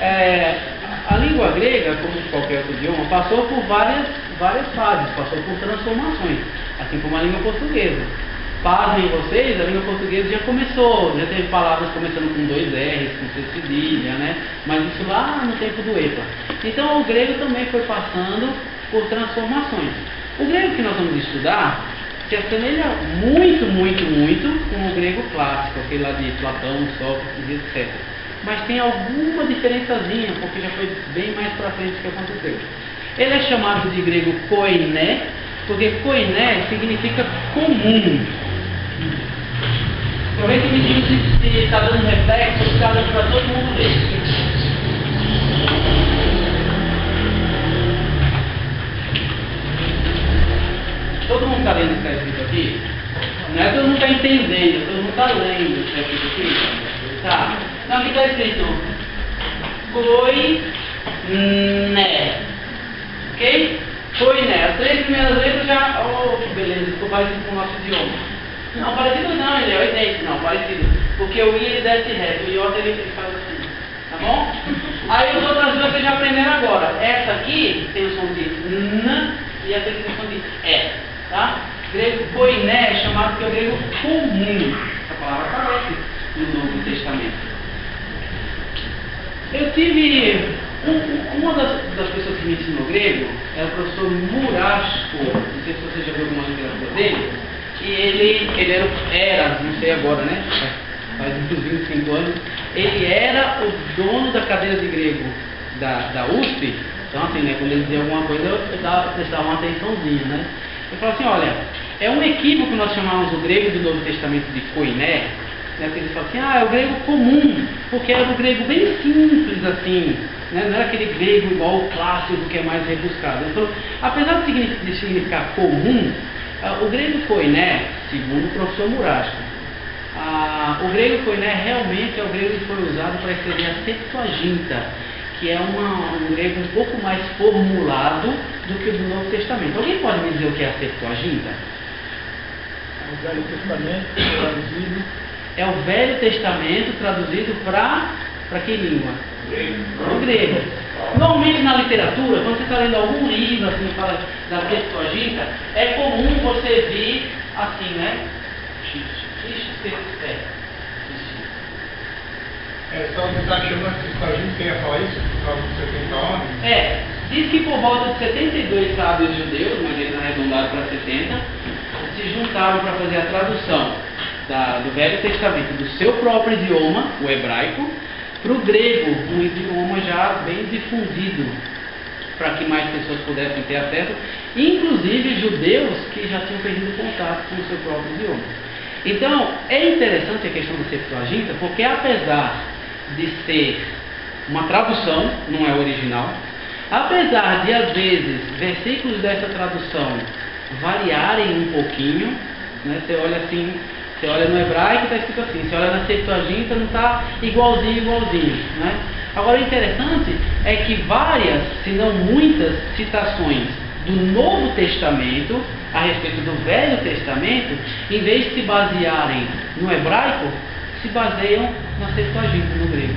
A língua grega, como qualquer outro idioma, passou por várias fases, passou por transformações, assim como a língua portuguesa. Pasmem vocês, a língua portuguesa já começou, já teve palavras começando com 2 R's, com C cedilha, né? Mas isso lá no tempo do EPA. Então o grego também foi passando por transformações. O grego que nós vamos estudar se assemelha muito com o grego clássico, aquele lá de Platão, Sócrates, etc. Mas tem alguma diferençazinha, porque já foi bem mais para frente que aconteceu. Ele é chamado de grego koiné, porque koiné significa comum. Aproveita e me diz se está dando reflexo ou se está dando para todo mundo ler. Todo mundo está lendo o que está escrito aqui? Não é todo mundo está entendendo, todo mundo está lendo o que está escrito aqui? Tá. Então aqui está escrito koiné. Ok? Koiné. As 3 primeiras letras já. Oh, que beleza, ficou parecido com o nosso idioma. Não, parecido não, ele é idêntico, não, parecido. Porque o I ele desce reto, o iota ele faz assim. Tá bom? Aí as outras duas vocês já aprenderam agora. Essa aqui tem o som de N e essa aqui tem o som de E. Tá? Grego koiné é chamado que é o grego comum. Essa palavra aparece no Novo Testamento. Eu tive uma das pessoas que me ensinou grego era o professor Murasko. Não sei se você já viu alguma literatura dele. E ele era, não sei agora, né? Faz uns 25 anos. Ele era o dono da cadeira de grego da USP. Então, assim, né? Quando ele dizia alguma coisa, eu prestava uma atençãozinha, né? Eu falo assim, olha, é um equívoco nós chamamos o grego do Novo Testamento de koiné, né? Porque eles falam assim, é o grego comum, porque era o grego bem simples, assim, né? Não era aquele grego igual o clássico que é mais rebuscado. Ele falou, apesar de significar comum, o grego koiné, segundo o professor Murasko, o grego koiné realmente é o grego que foi usado para escrever a Septuaginta, que é um grego um pouco mais formulado do que o do Novo Testamento. Alguém pode me dizer o que é a Septuaginta? É o Velho Testamento traduzido. É o Velho Testamento traduzido para que língua? O grego. Normalmente na literatura, quando você está lendo algum livro assim, fala da Septuaginta, é comum você vir assim, né? Só você está chamando de Septuaginta, quem ia falar isso? Por causa dos 70 homens? Diz que por volta de 72 sábios judeus, mas eles arredondaram para 70, se juntaram para fazer a tradução do Velho Testamento do seu próprio idioma, o hebraico, para o grego, um idioma já bem difundido, para que mais pessoas pudessem ter acesso, inclusive judeus que já tinham perdido contato com o seu próprio idioma. Então, é interessante a questão da Septuaginta, porque apesar de ser uma tradução, não é original, apesar de às vezes versículos dessa tradução variarem um pouquinho, né? Você olha assim, você olha no hebraico está escrito assim, você olha na Septuaginta não está igualzinho, né? Agora o interessante é que várias, se não muitas citações do Novo Testamento a respeito do Velho Testamento, em vez de se basearem no hebraico, se baseiam na Septuaginta, no grego.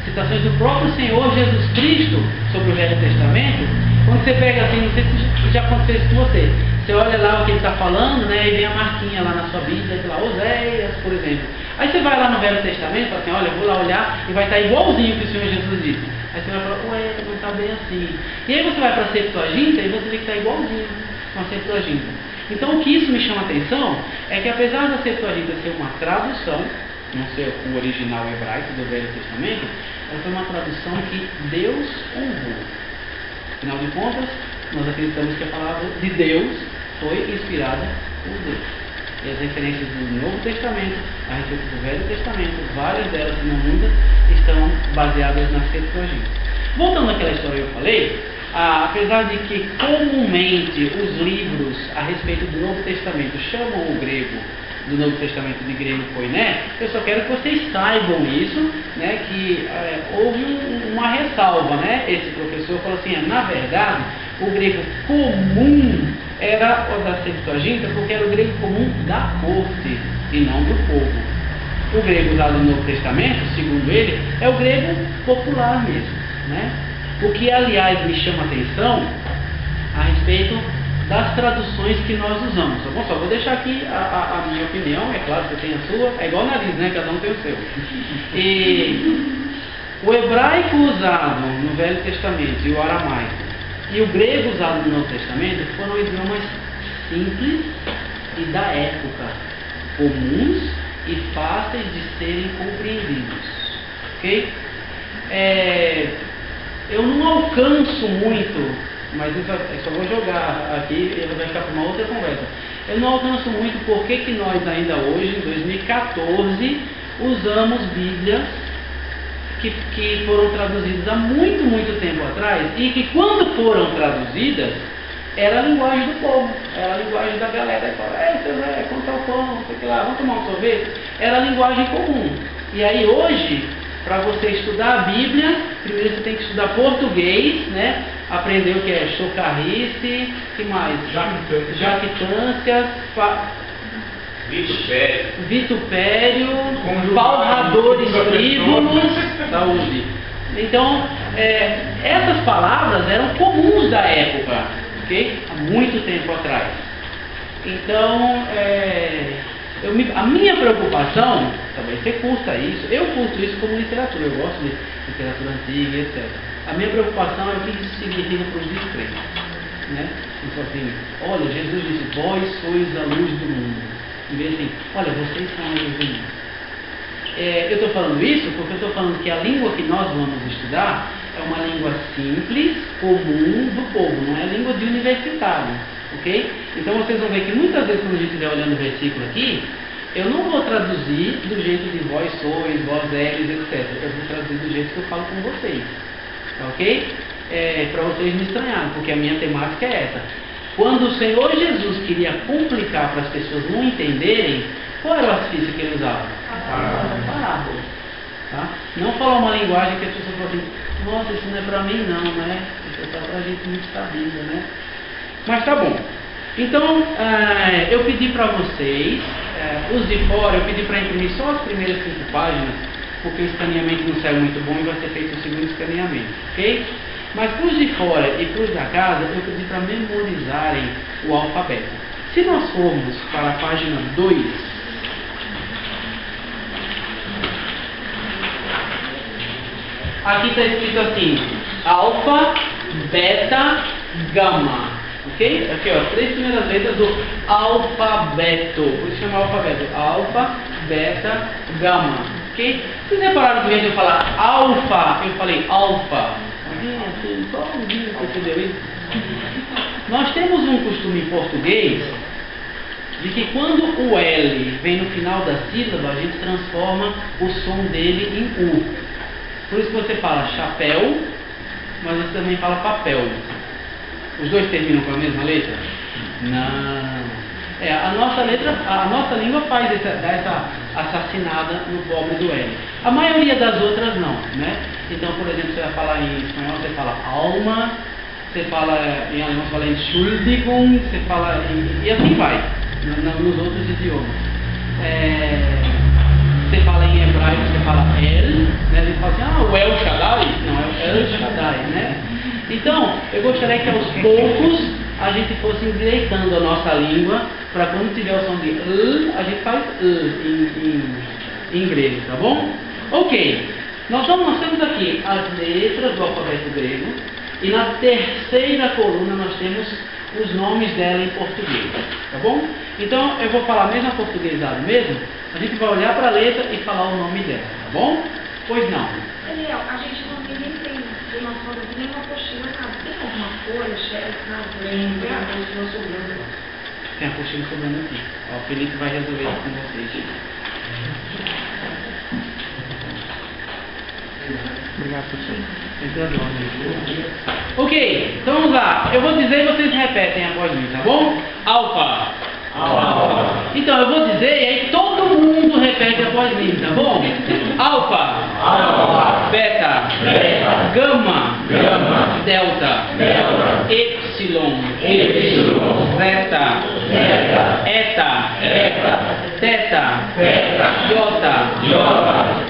Citações do próprio Senhor Jesus Cristo sobre o Velho Testamento, quando você pega assim, não sei se já aconteceu isso com você, você olha lá o que ele está falando, né, e vem a marquinha lá na sua Bíblia, lá, Oséias, por exemplo. Aí você vai lá no Velho Testamento e fala assim, olha, eu vou lá olhar e vai estar igualzinho que o Senhor Jesus disse. Aí você vai falar, ué, não está bem assim. E aí você vai para a Septuaginta e você vê que está igualzinho com a Septuaginta. Então o que isso me chama a atenção é que apesar da Septuaginta ser uma tradução, não ser o original hebraico do Velho Testamento, ela foi uma tradução que Deus honrou. Afinal de contas, nós acreditamos que a palavra de Deus foi inspirada por Deus. E as referências do Novo Testamento a respeito do Velho Testamento, várias delas, se não muitas, estão baseadas na Septuaginta. Voltando àquela história que eu falei, apesar de que comumente os livros a respeito do Novo Testamento chamam o grego do Novo Testamento de grego koiné, eu só quero que vocês saibam isso, né, que houve uma ressalva, né? Esse professor falou assim, na verdade, o grego comum era o da Septuaginta, porque era o grego comum da corte e não do povo. o grego usado no Novo Testamento, segundo ele, é o grego popular mesmo, né? O que, aliás, me chama a atenção a respeito das traduções que nós usamos. Tá bom? Só vou deixar aqui a minha opinião, é claro que você tem a sua, é igual o nariz, né? Cada um tem o seu. E o hebraico usado no Velho Testamento e o aramaico e o grego usado no Novo Testamento foram idiomas simples e da época, comuns e fáceis de serem compreendidos. Ok? Eu não alcanço muito, mas isso eu só vou jogar aqui e ele vai ficar para uma outra conversa. Eu não alcanço muito porque que nós ainda hoje, em 2014, usamos Bíblias que foram traduzidas há muito tempo atrás e que quando foram traduzidas era a linguagem do povo, era a linguagem da galera que fala, seu Zé, conta o pão, sei que lá, vamos tomar um sorvete, era a linguagem comum. E aí hoje, para você estudar a Bíblia, primeiro você tem que estudar português, né? Aprender o que é chocarrice, que mais? Jactâncias, vitupério, palradores frívolos, saúde. Então, essas palavras eram comuns da época, ok? Há muito tempo atrás. Então, a minha preocupação, talvez você curta isso, eu curto isso como literatura, eu gosto de literatura antiga, etc. A minha preocupação é o que isso significa para os descrentes, né? Então, assim, olha, Jesus disse, vós sois a luz do mundo. Em vez de assim, olha, vocês são a luz do mundo. Eu estou falando isso porque eu estou falando que a língua que nós vamos estudar é uma língua simples, comum do povo, não é língua de universitário, ok? Então vocês vão ver que muitas vezes quando a gente estiver olhando o versículo aqui, eu não vou traduzir do jeito de vós sois, vós eres, etc. Eu vou traduzir do jeito que eu falo com vocês, ok? Para vocês me estranharem, porque a minha temática é essa. Quando o Senhor Jesus queria complicar para as pessoas não entenderem, qual era o artifício que ele usava? Parábola. Tá? Não falar uma linguagem que as pessoas falam assim, nossa, isso não é para mim não, né? Isso é para a gente muito sabida, né? Mas tá bom. Então, eu pedi para vocês, os de fora, eu pedi para imprimir só as primeiras 5 páginas, porque o escaneamento não saiu muito bom e vai ser feito o segundo escaneamento, ok? Mas para os de fora e para os da casa, eu pedi para memorizarem o alfabeto. Se nós formos para a página 2, aqui está escrito assim, alfa, beta, gama. Ok? Aqui, ó, as 3 primeiras letras do alfabeto. Por isso chama alfabeto. Alfa, beta, gama. Ok? Vocês repararam que ao invés de eu falar alfa, eu falei alfa? Assim, só um dia, percebeu isso? Nós temos um costume em português de que quando o L vem no final da sílaba, a gente transforma o som dele em U. Por isso que você fala chapéu, mas você também fala papel. Os dois terminam com a mesma letra? Não. A nossa língua dá essa assassinada no pobre do L. A maioria das outras não, né? Então, por exemplo, você vai falar em espanhol, você fala alma, você fala em alemão, você fala Entschuldigung, você fala e assim vai, nos outros idiomas. Você fala em hebraico, você fala El, né? Eles falam assim, o El Shaddai? Não, é o El Shaddai, né? Então, eu gostaria que aos poucos a gente fosse endireitando a nossa língua, para quando tiver o som de a gente faz em grego, tá bom? Ok, nós temos aqui as letras do alfabeto grego, e na terceira coluna nós temos os nomes dela em português, tá bom? Então, eu vou falar mesmo portuguesado mesmo, a gente vai olhar para a letra e falar o nome dela, tá bom? Pois não. Daniel, a gente não tem uma foto de nenhuma apostila, nada. Tem alguma folha, chefe, nada? Tem a apostila sobrando. Tem a apostila sobrando aqui. Ó, o Felipe vai resolver isso com vocês. Obrigado, professor. Ok, então vamos lá. Eu vou dizer e vocês repetem após mim, tá bom? Alfa. Alfa. Então, eu vou dizer e aí todo mundo repete após mim, tá bom? Alfa, beta, gama, delta, epsilon, zeta, eta, teta, iota,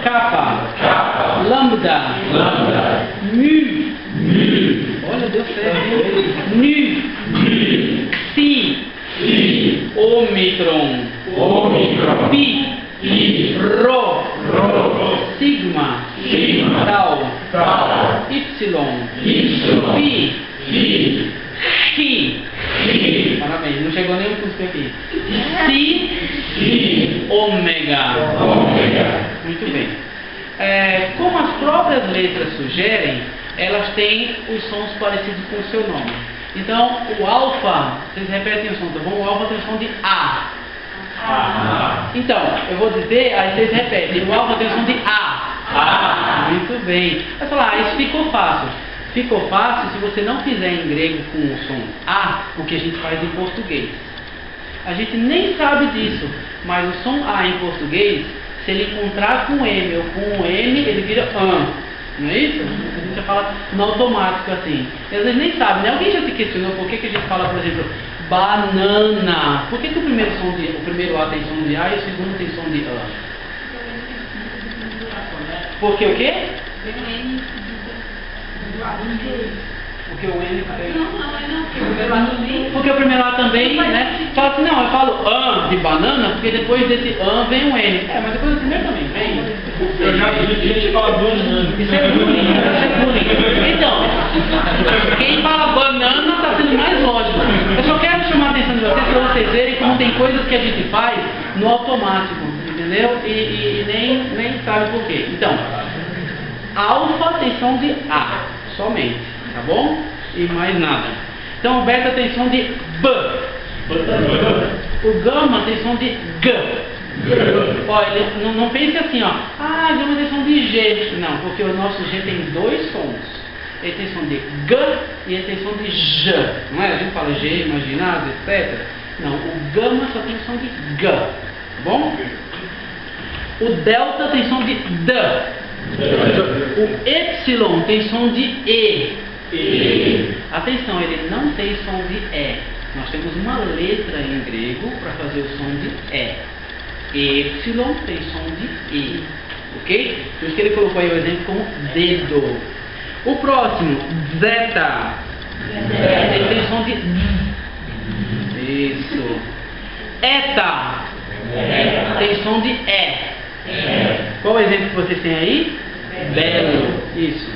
kappa, lambda, mu, olha, deu certo, nu, psi, ômicron, pi, rho, sigma, tau, y, pi, chi, parabéns, não chegou nenhum custo aqui, si, ômega. Muito bem. Como as próprias letras sugerem, elas têm os sons parecidos com o seu nome. Então, o alfa, vocês repetem o som, tá bom? O alfa tem o som de A. Então, eu vou dizer, aí vocês repetem. O alfa tem o som de A. Muito bem. Vai falar, isso ficou fácil. Ficou fácil se você não fizer em grego com o som A, o que a gente faz em português. A gente nem sabe disso, mas o som A em português, se ele encontrar com M ou com M, ele vira AN. Não é isso? A gente já fala no automático assim. E às vezes nem sabe, né? Alguém já se questionou por que a gente fala, por exemplo, banana? Por que o primeiro A tem som de A e o segundo tem som de A? Porque o quê? Porque o N porque o primeiro A também, né? Fala assim, não, eu falo an de banana, porque depois desse an vem um N. Mas depois do primeiro também vem. Eu já vi gente falar banana. Isso é bullying, isso é bullying. Então, quem fala banana está sendo mais lógico. Eu só quero chamar a atenção de vocês para vocês verem como tem coisas que a gente faz no automático, entendeu? E nem sabe por quê. Então, alfa tem som de A, somente, tá bom? E mais nada. Então, o beta tem som de B. O gama tem som de G. Olha, não pense assim, ó. Ah, gama tem som de G. Não, porque o nosso G tem dois sons. Ele tem som de G e ele tem som de J. Não é? A gente fala G, imaginado, etc. Não, o gama só tem som de G. Tá bom? O delta tem som de D. O epsilon tem som de E. Atenção, ele não tem som de E. Nós temos uma letra em grego para fazer o som de E. Epsilon tem som de E. Ok? Por isso que ele colocou aí o exemplo como dedo. O próximo, zeta. Ele tem som de isso. Eta. Tem som de E. Qual o exemplo que vocês têm aí? Belo. Isso.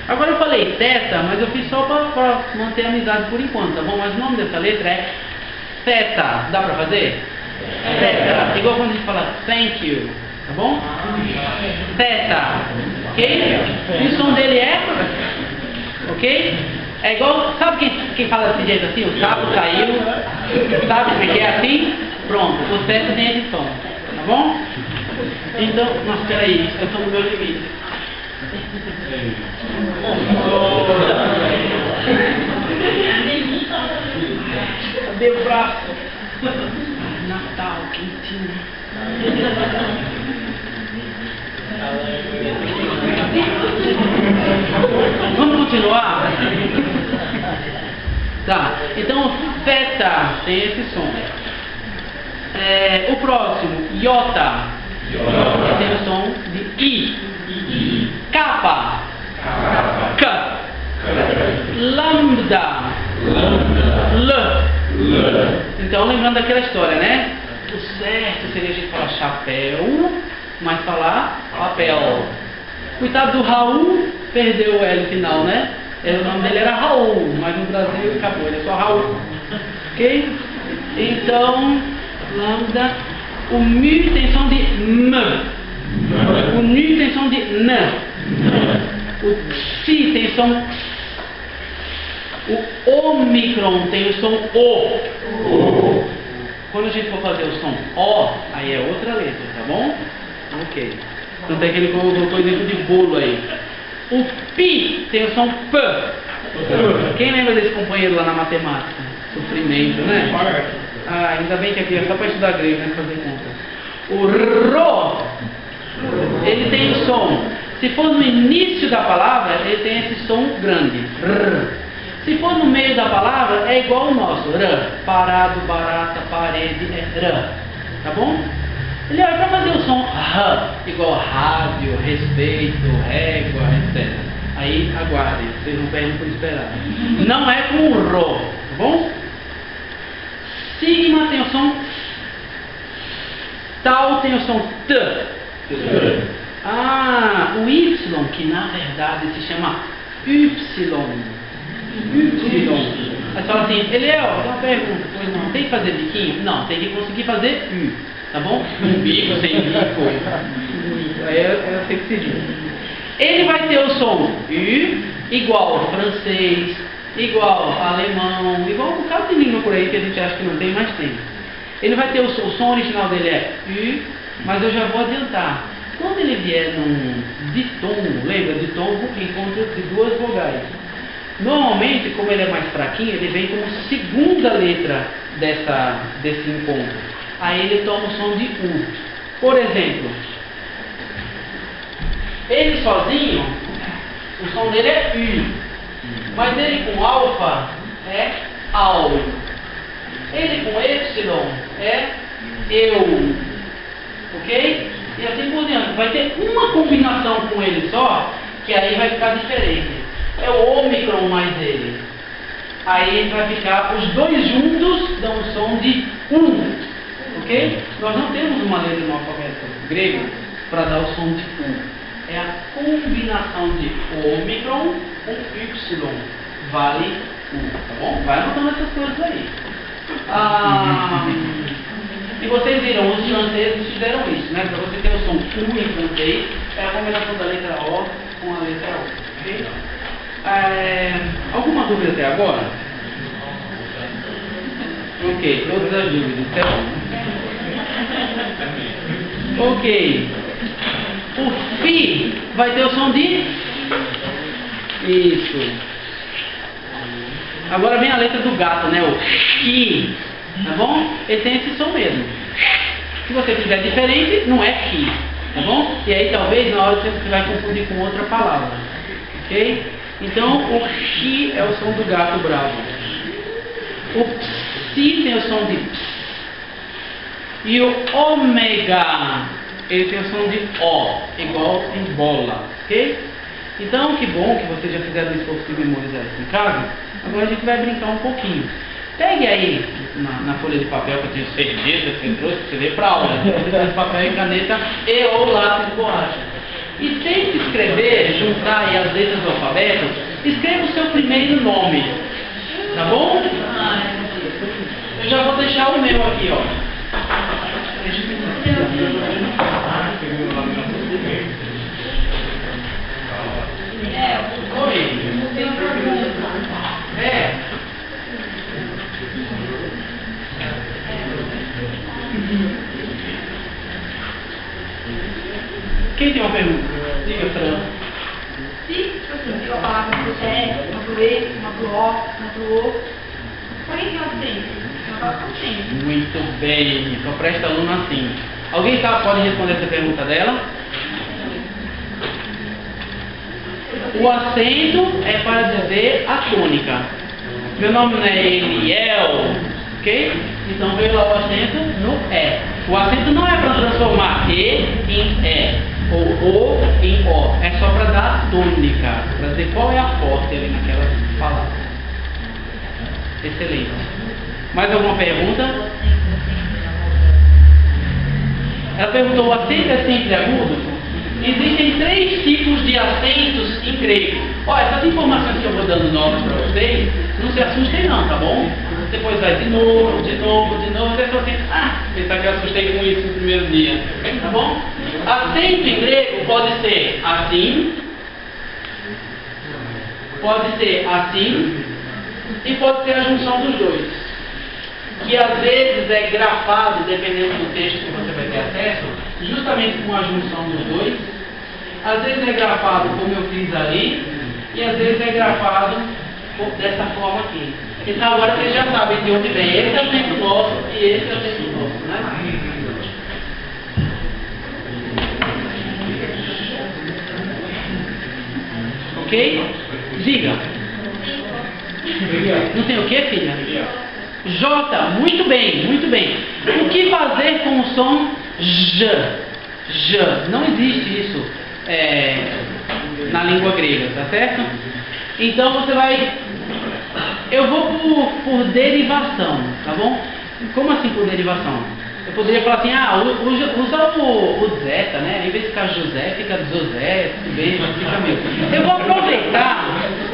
Agora eu falei teta, mas eu fiz só para manter a amizade por enquanto, tá bom? Mas o nome dessa letra é theta. Dá pra fazer? Theta. Igual quando a gente fala thank you, tá bom? Theta. Ok? E o som dele é? Ok? É igual, sabe quem fala desse jeito assim? O sapo caiu. Sabe como é que é assim? Pronto, o theta tem esse som, tá bom? Então, nossa, peraí, eu estou no meu limite. Cadê o braço? Natal, quentinho. Vamos continuar? Tá, então theta tem esse som. O próximo, iota, tem o som de I. Kappa, K, lambda, L. Então, lembrando daquela história, né? O certo seria a gente falar chapéu, mas falar papel. Coitado do Raul, perdeu o L final, né? O nome dele era Raul, mas no Brasil acabou, ele é só Raul. Ok? Então, lambda. O mi tem som de M. O ni tem som de N. O xi tem som X. O ômicron tem o som O. Quando a gente for fazer o som O, aí é outra letra, tá bom? Ok. Tanto é que ele colocou exemplo de bolo aí. O pi tem o som P. Quem lembra desse companheiro lá na matemática? Sofrimento, né? Ainda bem que aqui é só para estudar grego, né? Fazer conta. O rho ele tem o som. Se for no início da palavra, ele tem esse som grande. R. Se for no meio da palavra, é igual o nosso. R. Parado, barata, parede, é R. Tá bom? Ele vai para fazer o som R, igual rádio, respeito, régua, etc. Aí aguardem, vocês não perdem por esperar. Não é com o RO, tá bom? Sigma tem o som Tal tem o som T. Ah, o Y, que na verdade se chama Y. Aí você fala assim, Eliel, dá uma pergunta. Pois não, tem que fazer biquinho? Não, tem que conseguir fazer U, tá bom? Um bico, sem bico. Aí eu sei que se diz. Ele vai ter o som U igual francês, igual alemão, igual um bocado de língua por aí que a gente acha que não tem, mas tem. Ele vai ter o som original dele é U, mas eu já vou adiantar. Quando ele vier num ditongo, lembra? Ditongo, encontro de duas vogais. Normalmente, como ele é mais fraquinho, ele vem como segunda letra desse encontro. Aí ele toma o som de U. Por exemplo, ele sozinho, o som dele é U. Mas ele com alfa é AU. Ele com Y é eu. Ok? E assim por diante. Vai ter uma combinação com ele só, que aí vai ficar diferente. É o ômicron mais ele. Aí vai ficar, os dois juntos dão o som de ok? Nós não temos uma letra no alfabeto grego para dar o som de É a combinação de ômicron com Y. Vale tá bom? Vai anotando essas coisas aí. E vocês viram, os franceses fizeram isso, né? Para você ter o som U em francês, é a combinação da letra O com a letra O. Ok? Alguma dúvida até agora? Ok, todas as dúvidas, tá bom? Ok. O Fi vai ter o som de... Isso. Agora vem a letra do gato, né? O Ki. Tá bom? Ele tem esse som mesmo. Se você fizer diferente, não é Ki. Tá bom? E aí talvez na hora você vai confundir com outra palavra. Ok? Então o Ki é o som do gato bravo. O Psi tem o som de Ps. E o Ômega, ele tem o som de O, igual em bola. Ok? Então que bom que vocês já fizeram o esforço de memorizar isso em casa. Agora a gente vai brincar um pouquinho. Pegue aí na folha de papel que eu tenho certeza que você trouxe para você ler para aula. Você tem papel e caneta e ou lápis de borracha. E tente escrever, juntar aí as letras do alfabeto. Escreva o seu primeiro nome. Tá bom? Eu já vou deixar o meu aqui, ó. Oi. Quem tem uma pergunta? Diga, Fran. Se, tipo assim, eu falar uma pro E, uma pro E, uma pro O, uma pro O, qual é que é o tempo? Eu falo com o tempo. Muito bem, só presta aluno assim. Alguém pode responder essa pergunta dela? O acento é para dizer a tônica. Meu nome não é Eliel, ok? Então veio lá o acento no E. O acento não é para transformar E em E ou O em O. É só para dar a tônica, para dizer qual é a forte ali naquela palavra. Excelente. Mais alguma pergunta? Ela perguntou: o acento é sempre agudo? Existem 3 tipos de acentos em grego. Olha, essas informações que eu vou dando novas para vocês, não se assustem não, tá bom? Depois vai de novo, até só assim, pensar que eu assustei com isso no primeiro dia, tá bom? Acento em grego pode ser assim e pode ser a junção dos dois, que às vezes é grafado, dependendo do texto que você vai ter acesso, justamente com a junção dos dois. Às vezes é grafado como eu fiz ali, e às vezes é grafado dessa forma aqui. Então agora vocês já sabem de onde vem. Esse é o tempo nosso e esse é o tempo nosso, né? Ok? Diga. Não tem o que, filha? J. Muito bem, muito bem. O que fazer com o som J? J. Não existe isso na língua grega, tá certo? Então você vai... Eu vou por derivação, tá bom? Como assim por derivação? Eu poderia falar assim, usa o zeta, né? Em vez de ficar José, fica José, tudo bem, fica mesmo. Eu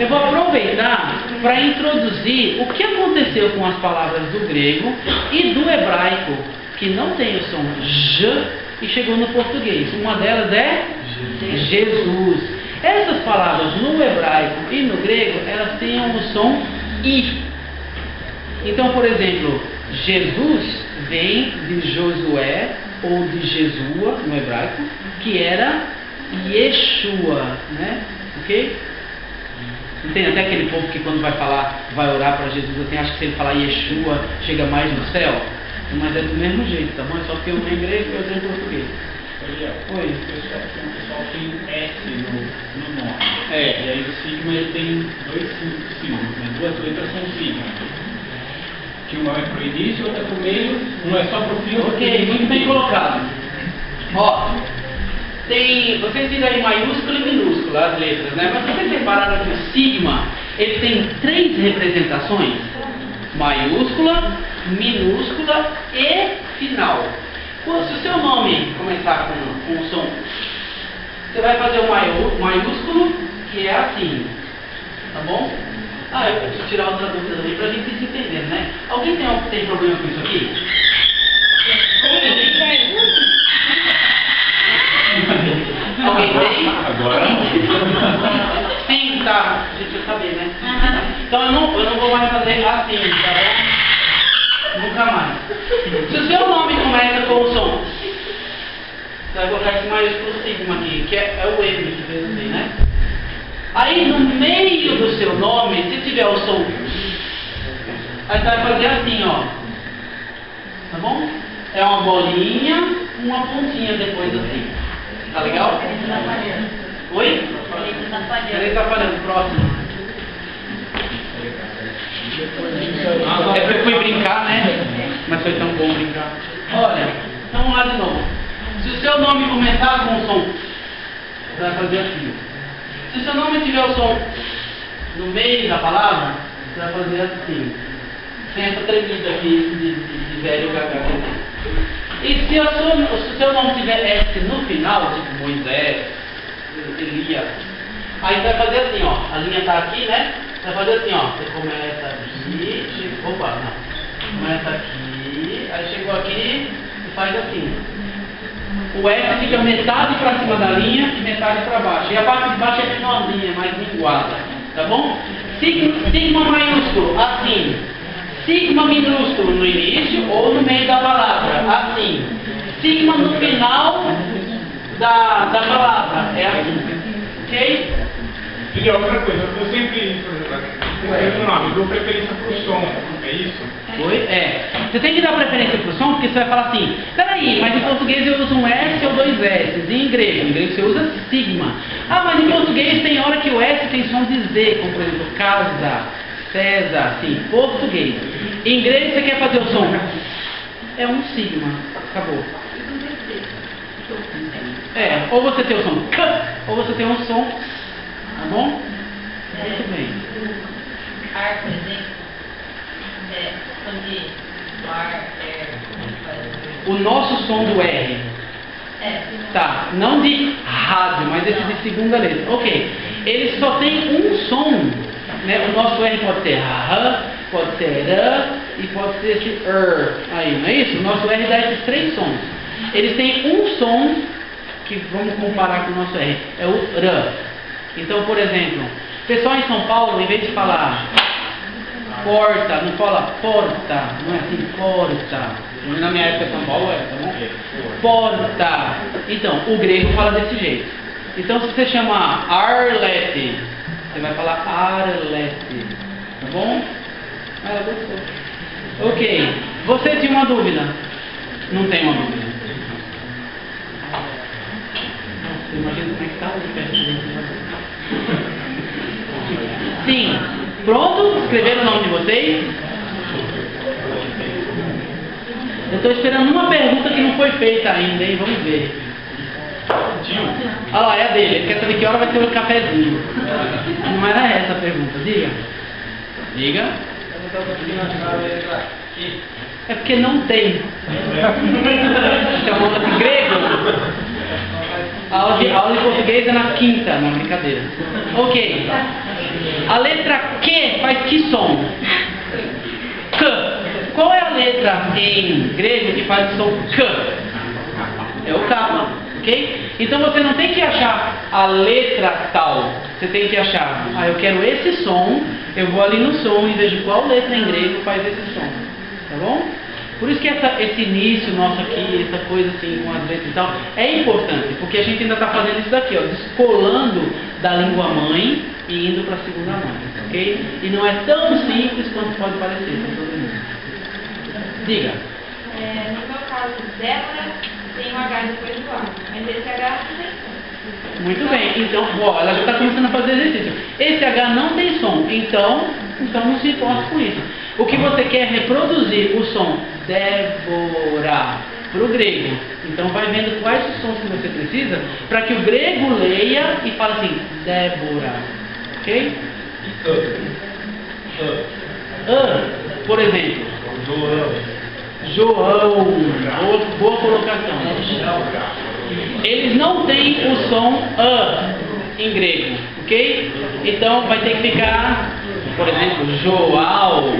vou aproveitar para introduzir o que aconteceu com as palavras do grego e do hebraico, que não tem o som J e chegou no português. Uma delas é Jesus. Essas palavras no hebraico e no grego, elas têm o som I. Então, por exemplo, Jesus vem de Josué ou de Jesua no hebraico, que era Yeshua, né? Ok? Não tem até aquele povo que quando vai orar para Jesus, assim, acha que se ele falar Yeshua, chega mais no céu? Mas é do mesmo jeito, tá bom? Só que um é em grego e outro é em português. Oi. O pessoal tem S no nome. E aí o sigma ele tem dois signos, né? Duas letras são sigma. Que uma é para o início, outra é para o meio, uma é só para o fim. Ok, muito bem colocado. Ó, vocês viram aí maiúsculo e minúsculo as letras, né? Mas vocês repararam que o sigma, ele tem 3 representações: maiúscula, minúscula e final. Se o seu nome começar com o som, você vai fazer o maiúsculo, que é assim, tá bom? Eu preciso tirar outra dúvida também para a gente se entender, né? Alguém tem problema com isso aqui? Alguém tem? Agora Sim, tá. A gente precisa saber, né? Então eu não vou mais fazer assim, tá bom? Nunca mais. Se o seu nome começa com o som, você vai colocar esse maiúsculo sigma aqui, que é o M que fez assim, né? Aí no meio do seu nome, se tiver o som, aí você vai fazer assim, ó. Tá bom? É uma bolinha, uma pontinha depois assim. Tá legal? Oi? Peraí, tá falhando. Próximo. É porque eu fui brincar, né? Mas foi tão bom brincar. Olha, então vamos lá de novo. Se o seu nome começar com o som, você vai fazer assim. Se o seu nome tiver o som no meio da palavra, você vai fazer assim. Sem essa tremida aqui de velho gaga. E se o seu nome tiver S no final, tipo Moisés, Elias, aí você vai fazer assim, ó. A linha tá aqui, né? Você vai fazer assim, ó. Você começa aqui, opa, não. Começa aqui, aí chegou aqui e faz assim. O S fica metade para cima da linha e metade para baixo. E a parte de baixo é menorzinha, mais linguada. Tá bom? Sigma maiúsculo, assim. Sigma minúsculo no início ou no meio da palavra, assim. Sigma no final da palavra, é assim. Ok? E outra coisa, eu sempre, por exemplo, dou preferência para o som, é isso? Oi? Você tem que dar preferência para o som, porque você vai falar assim, peraí, mas em português eu uso um S ou 2 S, e em grego você usa sigma. Mas em português tem hora que o S tem som de Z, como por exemplo, casa, César, assim, português. Em grego você quer fazer o som, é um sigma, acabou. Ou você tem o som K, ou você tem um som, tá bom? Muito bem. Ar, por exemplo, quando o ar o nosso som do R. Tá, não de rádio, mas esse de segunda letra. Ok, ele só tem um som, né? O nosso R pode ser R, pode ser R e pode ser esse aí, não é isso? O nosso R dá esses 3 sons. Eles têm um som que vamos comparar com o nosso R, é o R. Então, por exemplo, o pessoal em São Paulo, em vez de falar porta, não fala porta, não é assim, porta. Na minha época São Paulo tá bom? Porta. Então, o grego fala desse jeito. Então, se você chama Arlete, você vai falar Arlete, tá bom? Ela gostou. Ok. Você tinha uma dúvida? Não tem uma dúvida. Você imagina como é que tá o pé. Sim. Pronto? Escreveram o nome de vocês? Eu estou esperando uma pergunta que não foi feita ainda, hein? Vamos ver. Ah lá, é a dele. Ele quer saber que hora vai ter o cafezinho. Não era essa a pergunta. Diga. Diga. É porque não tem. Isso é uma aula de grego. A aula de português é na quinta, não, brincadeira. Ok. A letra Q faz que som? K. Qual é a letra em grego que faz o som K? É o K, ok? Então você não tem que achar a letra tal. Você tem que achar, eu quero esse som, eu vou ali no som e vejo qual letra em grego faz esse som. Tá bom? Por isso que esse início nosso aqui, essa coisa assim, com as letras e tal, é importante, porque a gente ainda está fazendo isso daqui, ó, descolando da língua mãe e indo para a segunda mãe, ok? E não é tão simples quanto pode parecer para todo mundo. Diga. No meu caso, Débora tem um H depois do A, mas esse H não tem som. Muito bem, então, ó, ela já está começando a fazer exercício. Esse H não tem som, então não se importa com isso. O que você quer é reproduzir o som Débora para o grego. Então vai vendo quais os sons que você precisa para que o grego leia e fale assim, Débora. Ok? Por exemplo, João. Boa colocação. Eles não têm o som em grego, ok? Então vai ter que ficar, por exemplo, João.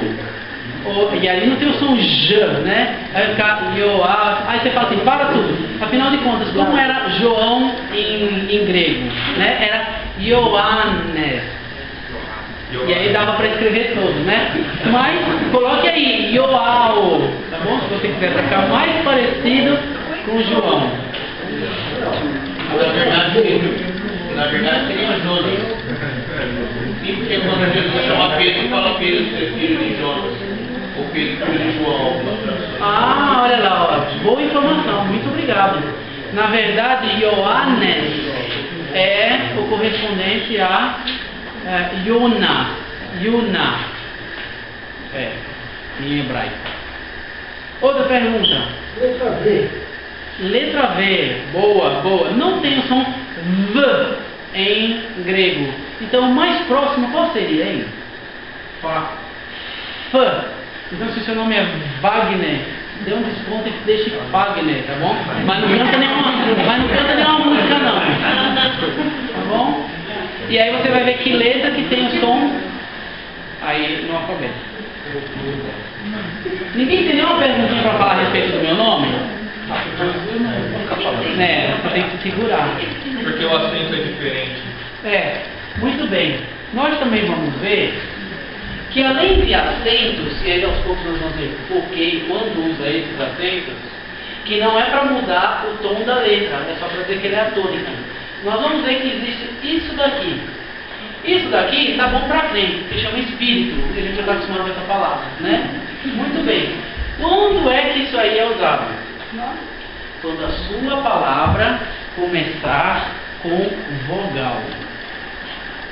E ali não tem o som J, né? Aí vai ficar João. Aí você fala assim, para tudo. Afinal de contas, como era João em grego? Né? Era Ioannes. E aí dava para escrever todo, né? Mas coloque aí, João, tá bom? Se você quiser ficar mais parecido com João. Na verdade seria Jonas. Sim, porque quando Jesus chama Pedro, fala Pedro ser filho de Jonas. Ou Pedro filho de João. Olha lá, ó. Boa informação, muito obrigado. Na verdade, Ioannes é o correspondente a Yona, em hebraico. Outra pergunta. Letra V. Boa. Não tem o som V em grego. Então o mais próximo qual seria, hein? F. Então se o seu nome é Wagner, dê um desconto e deixe Wagner, tá bom? Mas não canta nenhuma música não. Tá bom? E aí você vai ver que letra que tem o som aí no alfabeto. Ninguém tem nenhuma perguntinha para falar a respeito do meu nome? Você tem que se segurar. Porque o acento é diferente. Muito bem. Nós também vamos ver que além de acentos, e aí aos poucos nós vamos ver por que e quando usa esses acentos, que não é para mudar o tom da letra, é só para dizer que ele é atônica. Nós vamos ver que existe isso daqui. Isso daqui está bom para frente, que chama espírito, porque a gente já está acostumado com essa palavra, né? Muito bem. Quando é que isso aí é usado? Quando a sua palavra começar com vogal.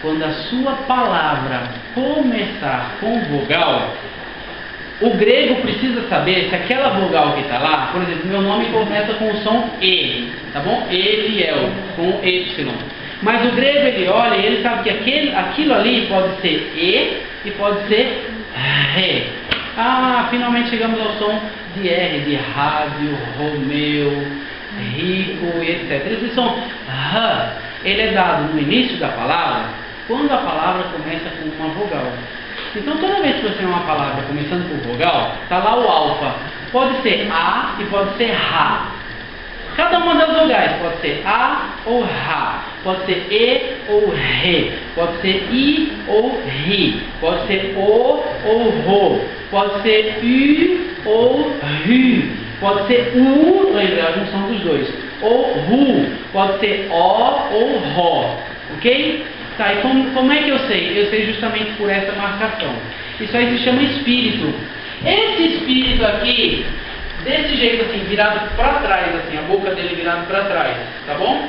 Quando a sua palavra começar com vogal, o grego precisa saber se aquela vogal que está lá, por exemplo, meu nome começa com o som E, tá bom? Eliel, com Y. Mas o grego ele olha e ele sabe que aquilo ali pode ser E e pode ser Ré. Finalmente chegamos ao som de R, de rádio, Romeu, rico e etc. Esse som R, ele é dado no início da palavra, quando a palavra começa com uma vogal. Então toda vez que você tem uma palavra começando por vogal, está lá o alfa. Pode ser A e pode ser Rá. Cada uma das vogais pode ser A ou Rá, pode ser E ou Ré, pode ser I ou Ri, pode ser O ou Rô, pode ser U ou Ru, pode ser U, lembra a junção dos dois, ou Ru, pode ser O ou Ró, ok? Tá, e como é que eu sei? Eu sei justamente por essa marcação. Isso aí se chama espírito. Esse espírito aqui, desse jeito assim, virado para trás, assim, a boca dele virada para trás, tá bom?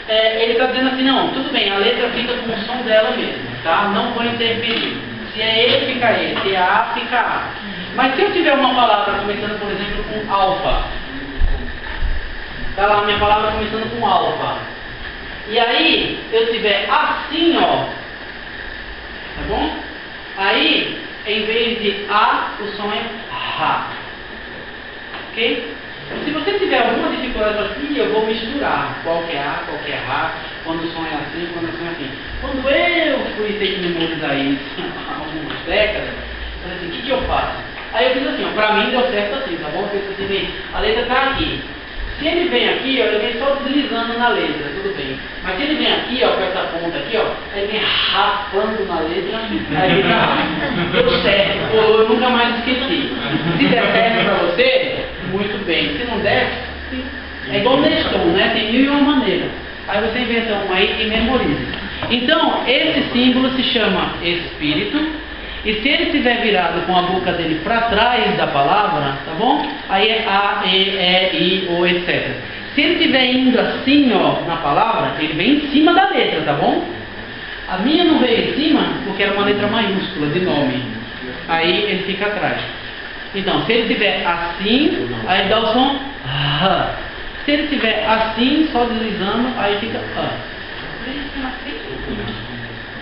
Ele está dizendo assim, não, tudo bem, a letra fica com o som dela mesmo. tá? Não vou interferir. Se é E, fica E. Se é A, fica A. Mas se eu tiver uma palavra começando, por exemplo, com alfa, tá lá minha palavra começando com alfa, e aí eu tiver assim, ó, tá bom? Aí, em vez de A, o som é Ra. Ok? Se você tiver alguma dificuldade aqui, eu vou misturar qual que é A, qual que é Ra, quando o som é assim, quando o som é assim. Quando eu fui ter que memorizar isso há algumas décadas, eu falei assim, o que eu faço? Aí eu fiz assim, ó, pra mim deu certo assim, tá bom? Eu fiz assim, a letra tá aqui. Se ele vem aqui, ó, ele vem só deslizando na letra, tudo bem. Mas se ele vem aqui, ó, com essa ponta aqui, ó, ele vem rapando na letra, aí fica, deu certo, colou, eu nunca mais esqueci. Se der certo pra você, muito bem. Se não der, é igual Neston, né? Tem 1001 maneiras. Aí você inventa um aí e memoriza. Então, esse símbolo se chama espírito. E se ele estiver virado com a boca dele para trás da palavra, tá bom? Aí é A, E, I, O, etc. Se ele estiver indo assim, ó, na palavra, ele vem em cima da letra, tá bom? A minha não veio em cima porque era uma letra maiúscula de nome. Aí ele fica atrás. Então, se ele estiver assim, aí ele dá o som R. Se ele estiver assim, só deslizando, aí fica A.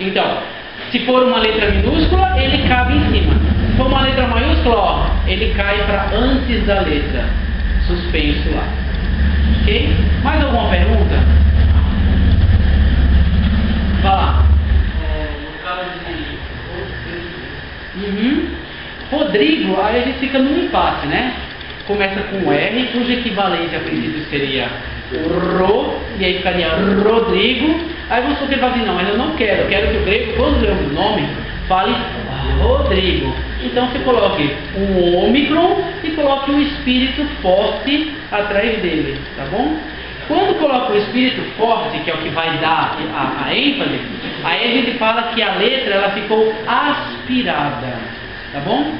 Então, se for uma letra minúscula, ele cabe em cima. Se for uma letra maiúscula, ó, ele cai para antes da letra. Suspenso lá. Ok? Mais alguma pergunta? Vai lá. No caso de Rodrigo, aí a gente fica num impasse, né? Começa com R, cujo equivalente a princípio seria Ro, e aí ficaria Rodrigo. Aí vamos supor que ele fala assim, não, mas eu não quero, eu quero que o grego, quando lê o nome, fale Rodrigo. Então você coloque um ômicron e coloque um espírito forte atrás dele, tá bom? Quando coloca o espírito forte, que é o que vai dar a ênfase, aí a gente fala que a letra ela ficou aspirada, tá bom?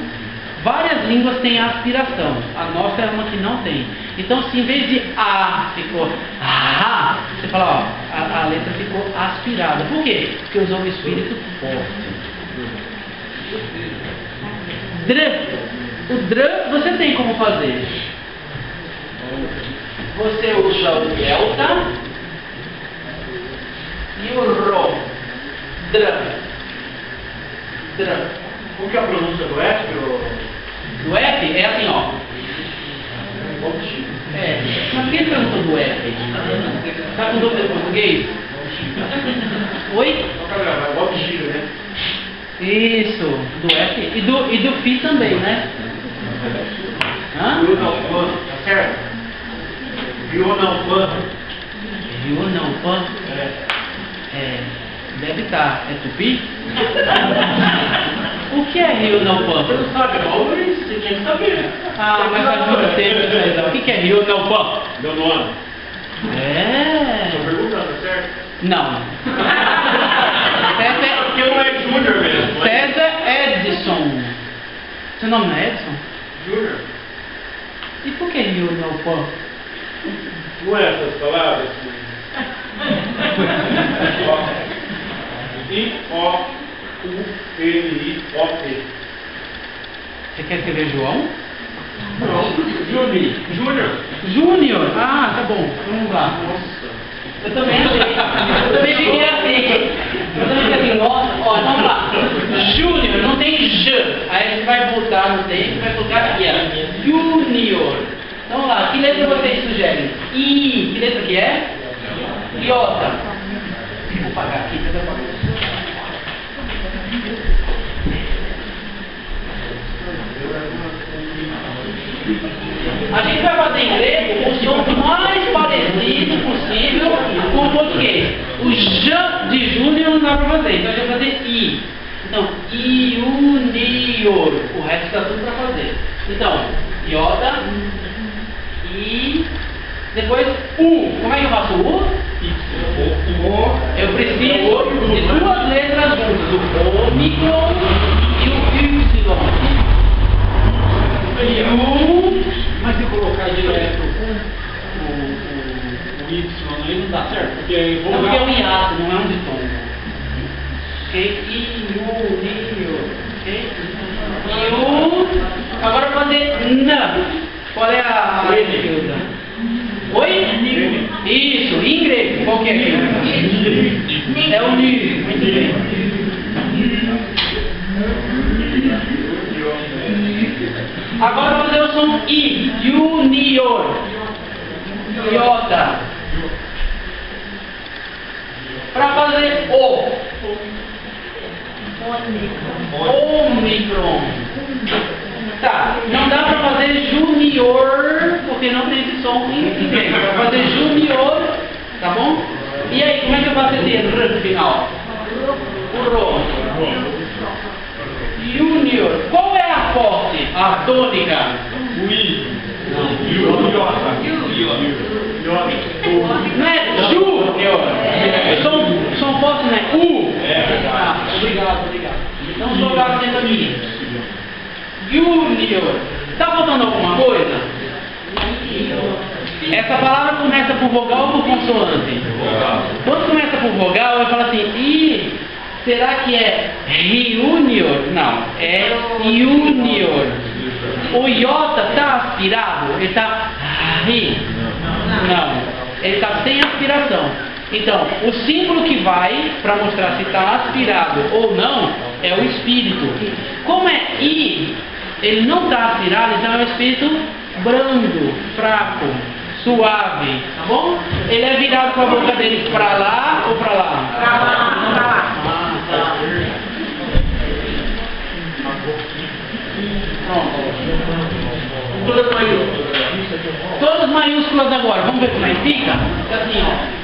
Várias línguas têm aspiração, a nossa é uma que não tem. Então, se em vez de A ficou A, você fala, ó, a letra ficou aspirada. Por quê? Porque usou o espírito forte. Dr. O dr você tem como fazer. Você usa o delta e o ro. Dr. Qual que é a pronúncia do F? Do F é assim, ó. Mas por que ele perguntou do F? Tá com dúvida de português? Oi? Bob Giro, né? Isso, do F e do Fi também, né? Hã? Viu não pan, tá certo? Viu não pan? Viu não pan? Deve estar. É tupi? O que é Rio não pan? Você não sabe, Maurício, você tinha que saber. Ah, mas faz muito tempo. O que é Rio não pan? Meu nome. Tô perguntando, tá certo? Não. Porque não é Júnior mesmo. César Edson. Seu nome não é Edson? Júnior. E por que Rio não pan? Não é essas palavras? I-O-U-N-I-O-T. Você quer escrever João? Não, Júnior. Júnior? Ah, tá bom. Vamos lá. Nossa. Eu também achei. Eu também fiquei assim. Eu também fiquei assim, nossa, ó, vamos lá. Júnior, não tem J. Aí a gente vai voltar no tempo e vai colocar aqui, ó. Júnior. Então vamos lá, que letra vocês sugerem? I. Que letra que é? Iota. Vou pagar aqui, cadê o pagamento? A gente vai fazer em grego o som mais parecido possível com o português. O J de Júnior não dá para fazer, então a gente vai fazer I. Então, Iunior. O resto está tudo para fazer. Então, iota, I, depois U. Como é que eu faço o U? Eu preciso de duas letras juntas, o ômicron e o Y. Mas se colocar direto o Y aí não dá certo, porque Não, porque é um hiato, não é um ditongo. Ok? Ok? Agora fazer N. Qual é a que usa? Oi? Isso, em grego. Qual que é? É o N. Muito bem. Agora fazer o som I. Junior. Iota. Para fazer O. Ômicron. Tá, não dá para fazer junior, porque não tem esse som em inglês. Para fazer junior, tá bom? E aí, como é que eu faço esse R no final? O Rô. Junior. Qual é a forte? A tônica? O I. Não é junior. Som forte não é U. Ah, obrigado. Então jogar dentro aqui. Junior. Tá faltando alguma coisa? Essa palavra começa por vogal ou por consoante? Quando começa por vogal, eu falo assim, e será que é reunior? Não, é junior. O iota tá aspirado? Ele tá ri? Não, ele tá sem aspiração. Então, o símbolo que vai para mostrar se está aspirado ou não é o espírito. Como é I, ele não está aspirado, então é um espírito brando, fraco, suave, tá bom? Ele é virado com a boca dele para lá ou para lá? Pra lá. Ah, tá. Pronto. Todas maiúsculas. Todas maiúsculas agora. Vamos ver como é que fica? Fica assim, ó.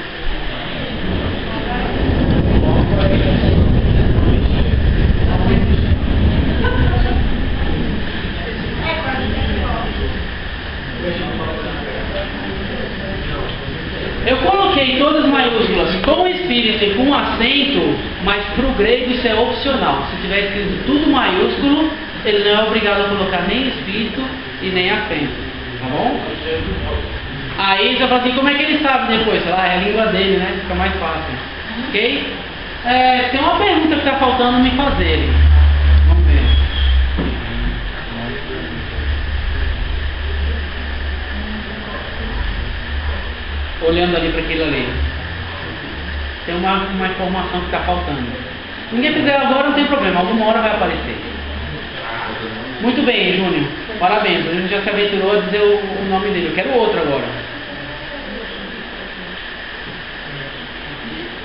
Eu coloquei todas maiúsculas com espírito e com acento, mas para o grego isso é opcional. Se tiver escrito tudo maiúsculo, ele não é obrigado a colocar nem espírito e nem acento. Tá bom? Aí você fala assim, como é que ele sabe depois? É a língua dele, né? Fica mais fácil. Ok? Tem uma pergunta que está faltando me fazer. Vamos ver. Olhando ali para aquilo ali. Tem uma informação que está faltando. Se ninguém fizer agora, não tem problema. Alguma hora vai aparecer. Muito bem, Júnior. Parabéns. A gente já se aventurou a dizer o nome dele. Eu quero outro agora.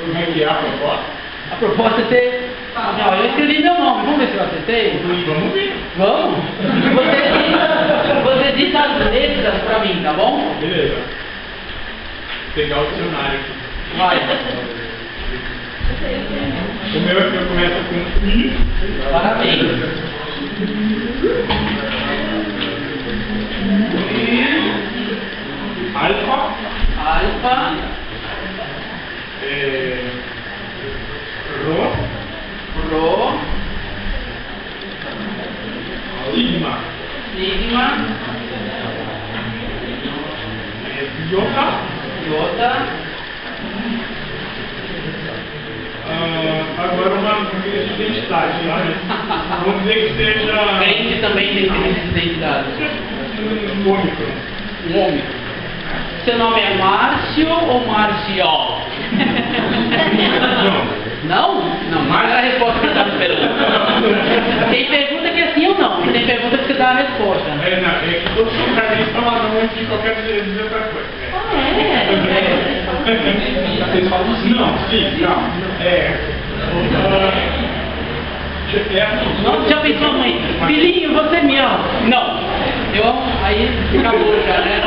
Como é que é a proposta? A proposta é ser... Não, eu escrevi meu nome. Vamos ver se eu acertei? Vamos ver. Vamos? Você dita as letras para mim, tá bom? Beleza. Vou pegar o dicionário aqui. Vai. O meu aqui começa com I. Parabéns. Alfa. Alfa. Rho. Rho. Sigma. Sigma. Iota. Iota. Agora uma crise de identidade, né? Vamos dizer que seja Crente também tem crise de identidade. Ômicron. Um homem. Seu nome é Márcio ou Marcial? Não? Não, mas é a resposta que você está esperando. Tem pergunta que é sim ou não, e tem pergunta que você dá a resposta. Não, é que todos os caras são anões de qualquer dizer outra coisa. Vocês falam sim? Não, sim, não. Não, já pensou, mãe? Filhinho, você me ama? Não. Eu amo, aí acabou já, né?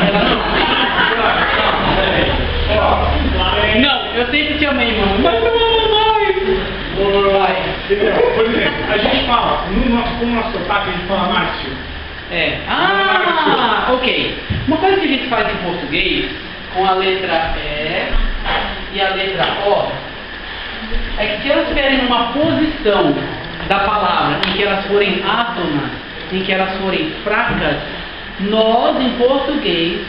Não, eu sempre te amei, mano. Mas não ama mais. Vai. Por exemplo, a gente fala, com o nosso sotaque, a gente fala Márcio. Ok. Uma coisa que a gente faz em português, com a letra E e a letra O, é que se elas estiverem numa posição da palavra em que elas forem átonas, em que elas forem fracas, nós, em português,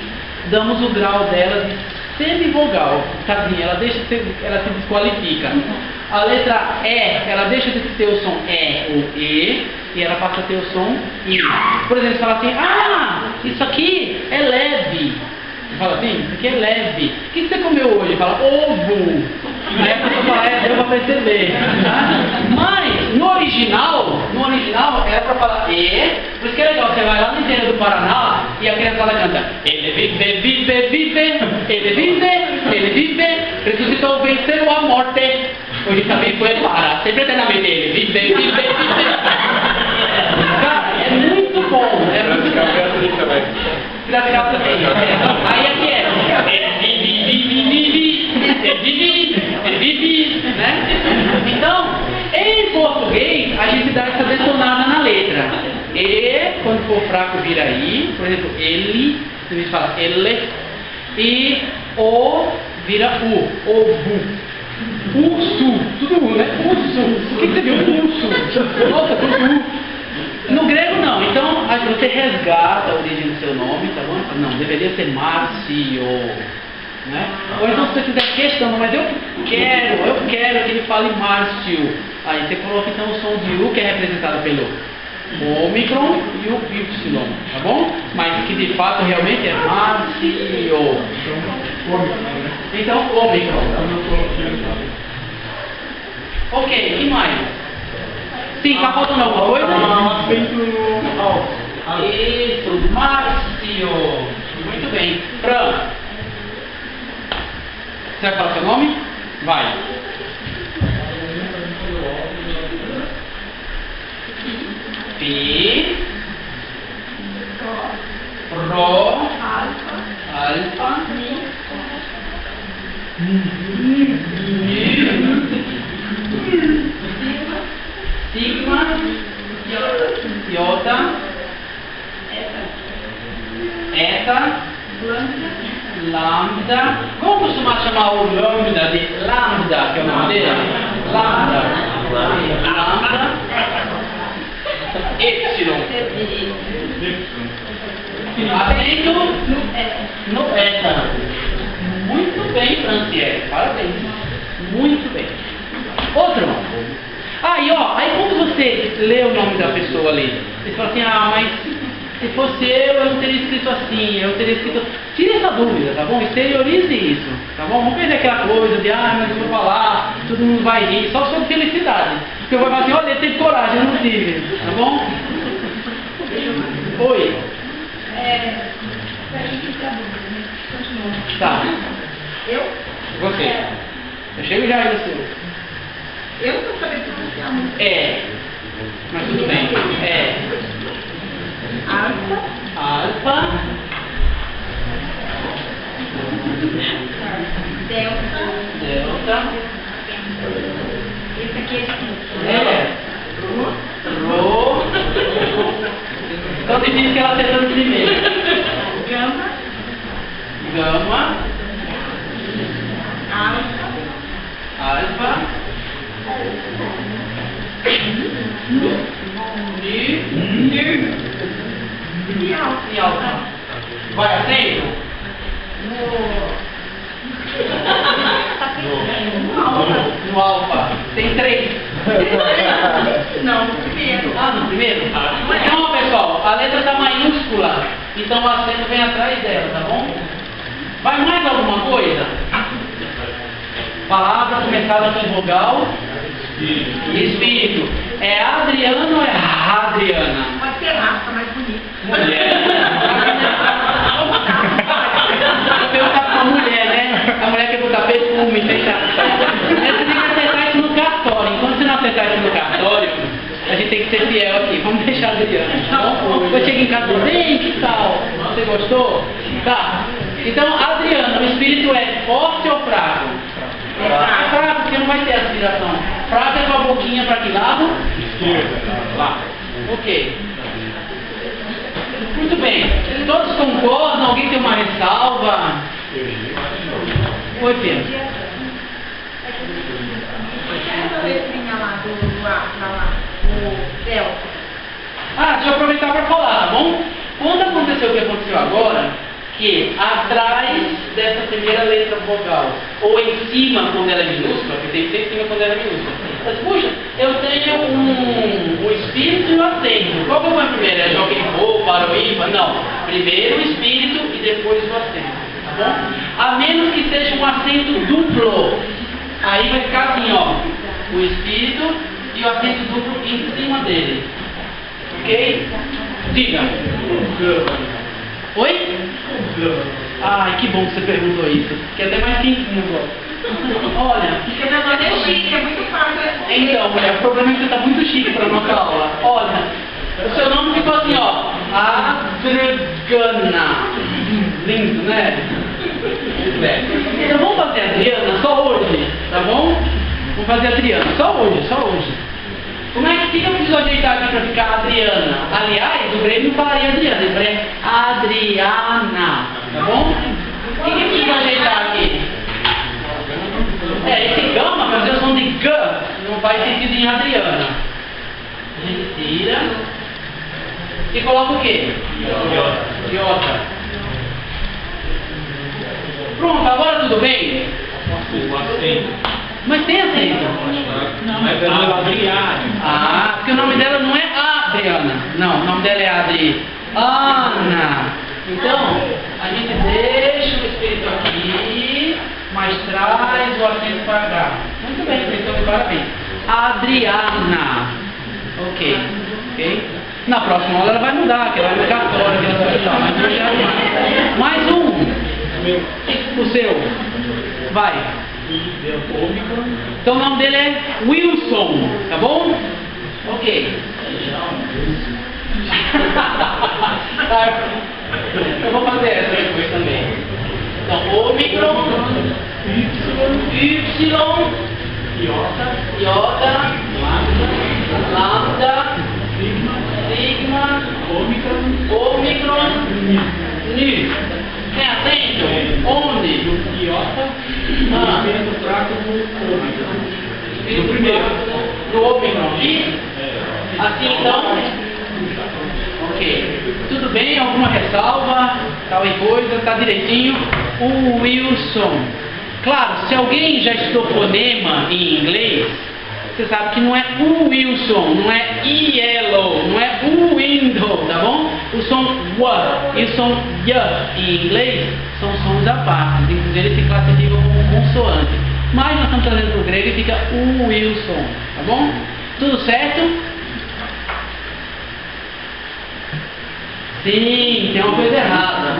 damos o grau delas de semivogal. Tadinha, ela se desqualifica. A letra E, ela deixa de ter o som E ou E, e ela passa a ter o som I. Por exemplo, você fala assim, isso aqui é leve. Você fala assim, isso aqui é leve. O que você comeu hoje? Fala, ovo. Aí a pessoa fala, deu pra perceber. Mas, no original era pra falar E. Por isso que é legal, você vai lá no interior do Paraná e a criançada canta ele vive, ressuscitou, venceu a morte. Hoje também foi para, sempre eternamente ele vive. Cara, é muito bom. É muito bom. Piracicaba também. Aí aqui ele vive, né? Então, em português, a gente dá essa detonada na letra. E, quando for fraco, vira I. Por exemplo, ele, a gente fala ele. E o vira U, ovo. Urso, tudo U, né? Urso. O que você viu? Urso. Nossa, tudo U. No grego não, então você resgata a origem do seu nome, tá bom? Não, deveria ser Márcio, né? Ou então se você fizer questão, mas eu quero que ele fale Márcio. Aí você coloca então o som de U, que é representado pelo ômicron e o Y, tá bom? Mas que de fato realmente é Márcio. Então, ômicron. Ok, e mais? Sim, tá faltando alguma coisa? Acento no alto. Isso, Márcio. Muito bem. Fran, você vai falar seu nome? Vai. Pi. Ro. Alfa. Sigma, Iota, Eta, Lambda. Como costuma chamar o lambda de lambda, que é o nome dele? Lambda. Epsilon. Atento no eta. Muito bem, Franciele. Parabéns. Muito bem. Outro. Aí quando você lê o nome da pessoa ali, você fala assim, mas se fosse eu não teria escrito assim, eu teria escrito... Tire essa dúvida, tá bom? Exteriorize isso, tá bom? Não perder aquela coisa de, mas eu vou falar, todo mundo vai rir, só sobre felicidade. Porque eu vou falar assim, olha, ele teve coragem, eu não tive, tá bom? Oi. Pra gente ficar dúvida, né? Continua. Tá. Eu? Você. Eu chego já aí no seu. Eu não sabia pronunciar muito. Mas tudo bem. Alfa. Delta. Esse aqui é difícil. Rho. Tão difícil que ela acertou primeiro. Gama. Alfa. E alfa. Vai, aceito? No alfa. Tem 3. Não, no primeiro. No primeiro? Então, pessoal, a letra está maiúscula. Então o acento vem atrás dela, tá bom? Vai mais alguma coisa? Palavra começada com vogal. Espírito. É Adriana ou é Adriana? Pode ser raça, mais bonito. Mulher. Vou perguntar pra mulher, né? A mulher quer botar perfume, tentar. Você tem que acertar isso no cartório. Enquanto você não acertar isso no cartório, a gente tem que ser fiel aqui. Vamos deixar a Adriana, tá bom? Depois chega em casa e diz, que tal? Você gostou? Tá. Então, Adriana, o espírito é forte ou fraco? É fraco, porque não vai ter aspiração. Fraco é com a boquinha para que lado? Esquerda. Lá. Ok. Muito bem. Todos concordam? Alguém tem uma ressalva? Oi, Pedro. Essa letrinha lá do A, o delta. Deixa eu aproveitar para falar, tá bom? Quando aconteceu o que aconteceu agora, que atrás dessa primeira letra vogal, ou em cima quando ela é minúscula, porque tem que ser em cima quando ela é minúscula. Mas, puxa, eu tenho um espírito e um acento. Qual que eu vou primeiro? É joguei voo, parou ímpar? Não. Primeiro o espírito e depois o acento. Tá bom? A menos que seja um acento duplo. Aí vai ficar assim, ó. O espírito e o acento duplo em cima dele. Ok? Diga. Oi? Ai, que bom que você perguntou isso. Que é até mais quentinho agora. Olha. Porque o negócio é chique, é muito fácil responder. Então, mulher, o problema é que você está muito chique para nossa aula. Olha, o seu nome ficou assim, ó. Adriana. Lindo, né? Então vamos fazer a Adriana só hoje, tá bom? Vamos fazer a Adriana só hoje, só hoje. Como é que eu preciso ajeitar aqui para ficar Adriana? Aliás, o Grêmio não falaria Adriana, ele falaria Adriana, tá bom? O que eu preciso ajeitar aqui? Esse gama, fazer o som de G, não faz sentido em Adriana. A gente tira e coloca o quê? Iota. Pronto, agora tudo bem? Mas tem acento. Não, mas é Adriana. Ah, porque o nome dela não é Adriana. Não, o nome dela é Adriana. Então, a gente deixa o espírito aqui, mas traz o acento para cá. Muito bem, então, parabéns. Adriana. Ok. Ok? Na próxima aula ela vai mudar, que ela vai ficar fora, que ela vai estar. Mas hoje é mais um. O seu. Vai. Então o nome dele é Wilson, tá bom? Ok. Eu vou fazer essa depois também. Então, Ômicron, Y, Iota, Lambda, Sigma, Ômicron, Nu. Tem acento? Onde? Iota. Espírito primeiro. No Ômicron. Isso? Assim então? Ok. Tudo bem? Alguma ressalva? Tal e coisa? Tá direitinho? O Wilson. Claro, se alguém já estudou fonema em inglês, você sabe que não é o Wilson, não é yellow, não é o window, tá bom? O som W e o som Y em inglês são sons à parte, inclusive eles se classificam como consoante. Mas nós estamos trazendo para o grego e fica o Wilson, tá bom? Tudo certo? Sim, tem uma coisa errada.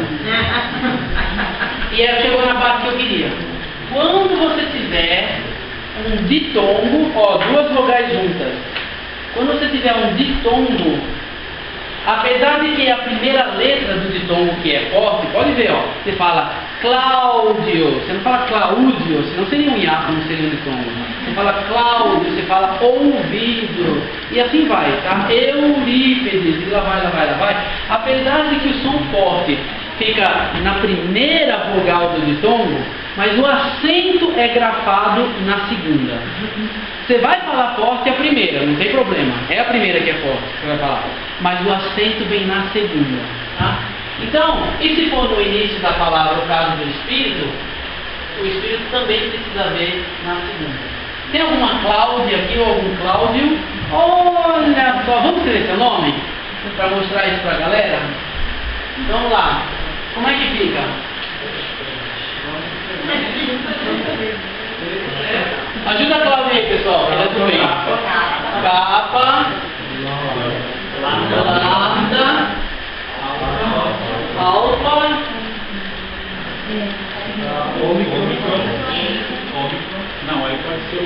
E ela chegou na parte que eu queria. Quando você tiver um ditongo, ó, duas vogais juntas. Quando você tiver um ditongo, apesar de que a primeira letra do ditongo que é forte, pode ver, ó, você fala Cláudio, você não fala Cláudio, senão seria um hiato, não seria um ditongo. Você fala Cláudio, você fala ouvido, e assim vai, tá? Eurípedes, e lá vai. Apesar de que o som forte fica na primeira vogal do ditongo, mas o acento é grafado na segunda. Você vai falar forte a primeira, não tem problema. É a primeira que é forte que você vai falar. Mas o acento vem na segunda. Tá? Então, e se for no início da palavra o caso do espírito, o espírito também precisa ver na segunda. Tem alguma Cláudia aqui ou algum Cláudio? Olha só, vamos escrever seu nome? Para mostrar isso para a galera? Então, vamos lá. Como é que fica? Ajuda a Cláudia aí, pessoal, que ela é do bem. Capa, lambda, alfa, Não, aí pode ser o...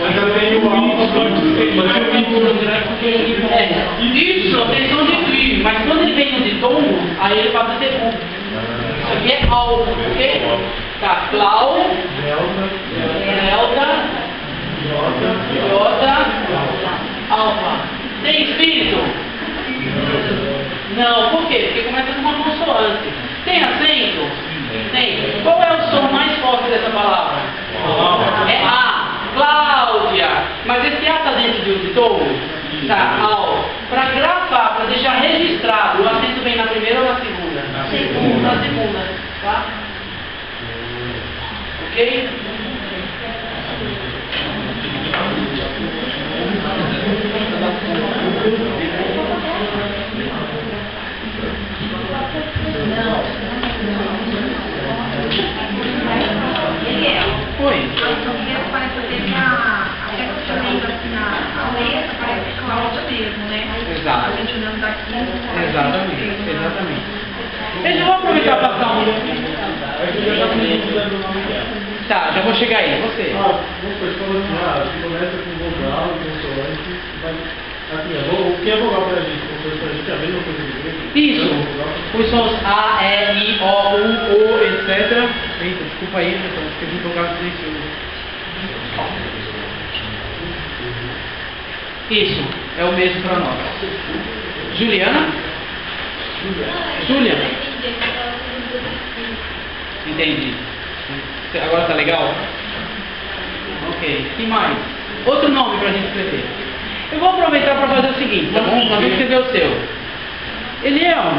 Mas eu tenho o alfa, pode ser. Isso, tem som de I, mas quando ele vem no ditongo, aí ele passa a ser U. Isso aqui é alfa, ok? Tá, Clau, Delta, Iota, alfa. Tem espírito? Não, por quê? Porque começa com uma consoante. Tem acento? Tem. Qual é o som mais forte dessa palavra? É A. Cláudia. Mas esse A está dentro de um ditongo? Tá, ao. Para grafar, para deixar registrado, o acento vem na primeira ou na segunda? segunda, tá? Ok? Oi. Parece que até que você lembra assim, a letra parece Cláudia mesmo, né? Exato. A gente olhando daqui. Exatamente, exatamente. Eu já vou aproveitar para passar um. Tá, já vou chegar aí, você. Você falou assim, começa com vogal, consoante, assim, o que é vogal pra gente? Pra gente é a mesma coisa de grego? Isso. Os sons A, E, I, O, U, O, etc. Eita, desculpa aí, pessoal, escrevi vogal silencioso. Isso, é o mesmo para nós. Juliana? Júlia? Entendi. Agora tá legal? Ok. E mais? Outro nome pra gente escrever. Eu vou aproveitar para fazer o seguinte, tá bom? Nós vamos escrever o seu. Eliel.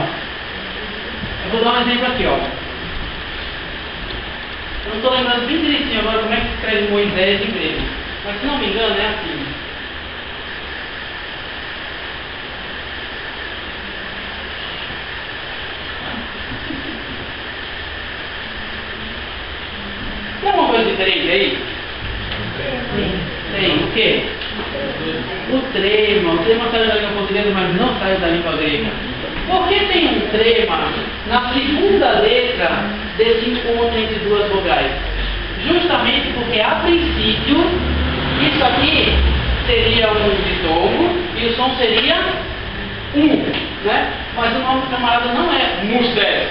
Eu vou dar um exemplo aqui, ó. Eu não estou lembrando bem direitinho agora como é que se escreve Moisés em grego. Mas se não me engano é assim. Tem alguma coisa diferente aí? Tem. O quê? O trema. O trema saiu da língua portuguesa, mas não saiu da língua grega. Por que tem um trema na segunda letra desse encontro entre duas vogais? Justamente porque, a princípio, isso aqui seria um ditongo e o som seria né? Mas o nome do camarada não é Moisés.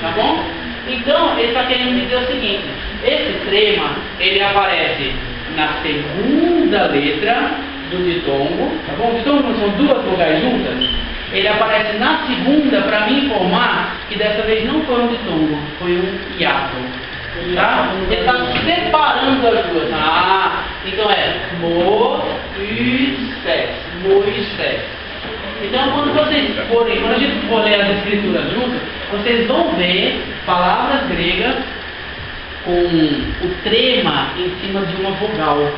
Tá bom? Então, ele está querendo dizer o seguinte: esse trema, ele aparece na segunda letra do ditongo, tá bom? O ditongo são duas vogais juntas. Ele aparece na segunda para me informar que dessa vez não foi um ditongo, foi um hiato. Tá? Ele está separando as duas. Então é Moisés. Então, quando a gente for ler as escrituras juntas, vocês vão ver palavras gregas com o trema em cima de uma vogal.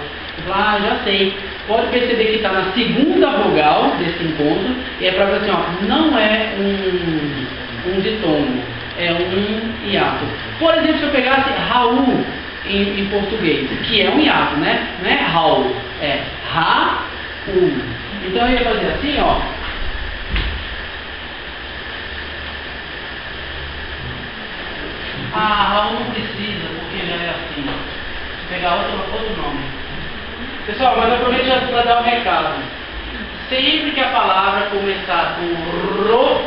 Já sei. Pode perceber que está na segunda vogal desse encontro, e é para ver assim, ó, não é um ditongo, é um hiato. Por exemplo, se eu pegasse Raul em português, que é um hiato, né? Não é Raul, é Ra-U. Então eu ia fazer assim, ó. Raul não precisa, porque ele é assim. Vou pegar outro nome. Pessoal, mas aproveito já para dar um recado. Sempre que a palavra começar com ro,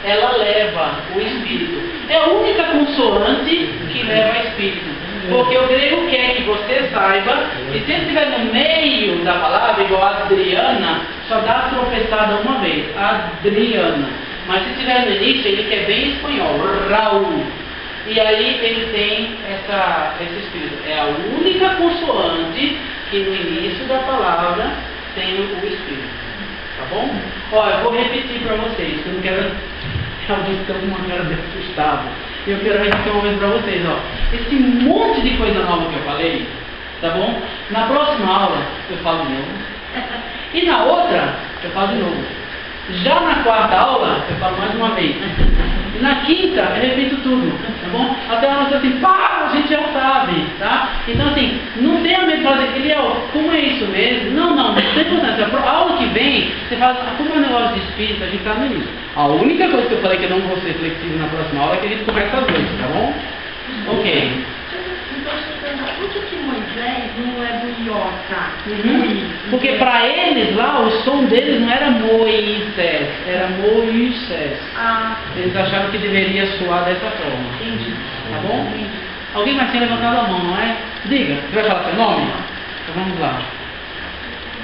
ela leva o espírito. É a única consoante que leva a espírito. Porque o grego quer que você saiba que se ele estiver no meio da palavra, igual Adriana, só dá tropeçada uma vez. Adriana. Mas se estiver no início, ele quer bem espanhol. Raul. E aí ele tem esse espírito. É a única consoante que no início da palavra tem o espírito. Tá bom? Ó, eu vou repetir para vocês, que eu não quero alguém que uma cara de assustado. Eu quero repetir uma vez para vocês, ó. Esse monte de coisa nova que eu falei, tá bom? Na próxima aula eu falo de novo. E na outra eu falo de novo. Já na quarta aula eu falo mais uma vez. E na quinta eu repito tudo, tá bom? Até ela diz assim, pá, a gente já sabe, tá? Então assim, não tenha medo de fazer, Eliel, como é isso mesmo? Não tem importância. A aula que vem, você fala, como é um negócio de espírito, a gente tá no início. A única coisa que eu falei que eu não vou ser flexível na próxima aula é que a gente conversa as duas, tá bom? Ok. Por que Moisés não é do iota? Porque para eles lá, o som deles não era Moisés, era Moisés. Eles acharam que deveria soar dessa forma. Entendi. Tá bom? Alguém mais tinha levantado a mão, não é? Diga, você vai falar seu nome? Então vamos lá.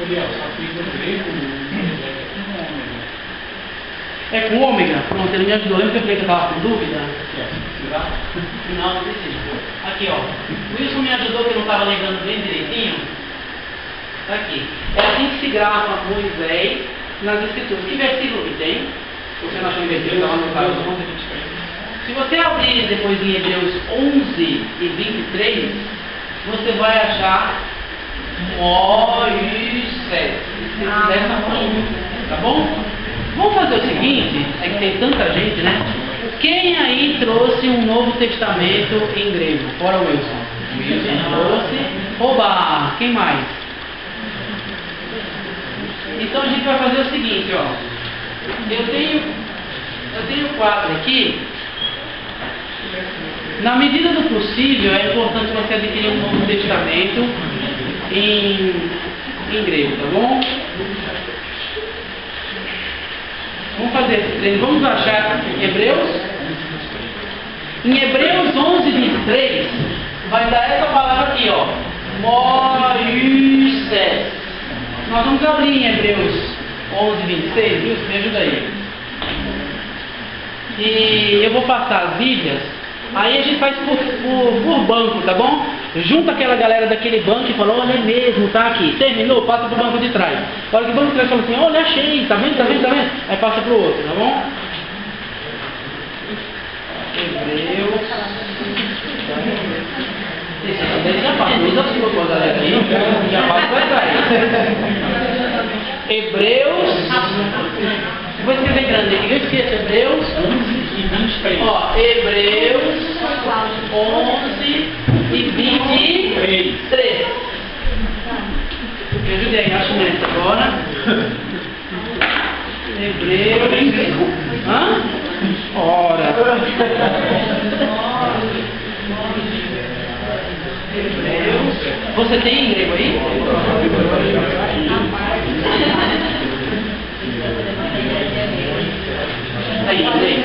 Eliel, só que no grego É com ômega? Pronto, ele me ajudou. Lembra que eu falei que eu estava com dúvida? Não, não precisa. Aqui, ó. O Wilson me ajudou que eu não estava lembrando bem direitinho. Tá aqui. É assim que se grava Moisés nas escrituras. Que versículo que tem? Você não achou invertido, estava anotado. Se você abrir depois em Hebreus 11 e 23, você vai achar Moisés. Dessa forma, tá bom? Vamos fazer o seguinte, é que tem tanta gente, né? Quem aí trouxe um Novo Testamento em grego? Fora o Wilson. O Wilson trouxe. Oba! Quem mais? Então a gente vai fazer o seguinte, ó. Eu tenho quatro aqui. Na medida do possível, é importante você adquirir um Novo Testamento em grego, tá bom? Vamos fazer esse treino. Vamos achar Hebreus. Em Hebreus 11, 23, vai dar essa palavra aqui, ó. Moisés. Nós vamos abrir em Hebreus 11, 26, viu? Me ajuda aí. E eu vou passar as Bíblias. Aí a gente faz por banco, tá bom? Junta aquela galera daquele banco e fala, olha, é mesmo, tá aqui. Terminou, passa pro banco de trás. A hora que o banco de trás fala assim, olha, achei, tá vendo, tá vendo, tá vendo? Aí passa pro outro, tá bom? Hebreus. Esse já passou, já ficou com a galera aí. Já passa pra trás. Hebreus. Vou escrever grande aqui, eu esqueço. Hebreus 11 e 23. Ó, Hebreus 11 e 23. Me ajude aí, acho nessa agora. Hebreus. Hã? Ora. Hebreus. Você tem em grego aí? Aí, aí.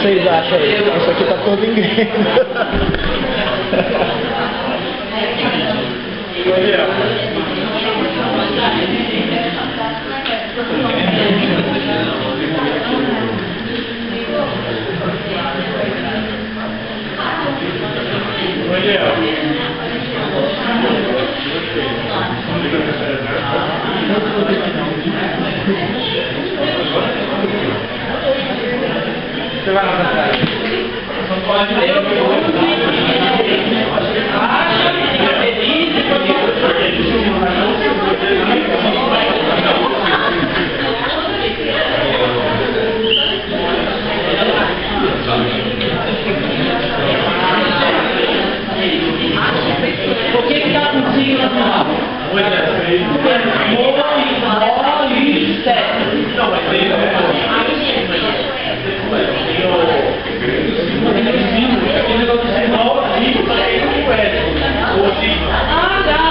Vocês acham aí? Isso aqui tá todo em grego. Você vai lá pra trás. Por que está com signo no final? Ah, tá.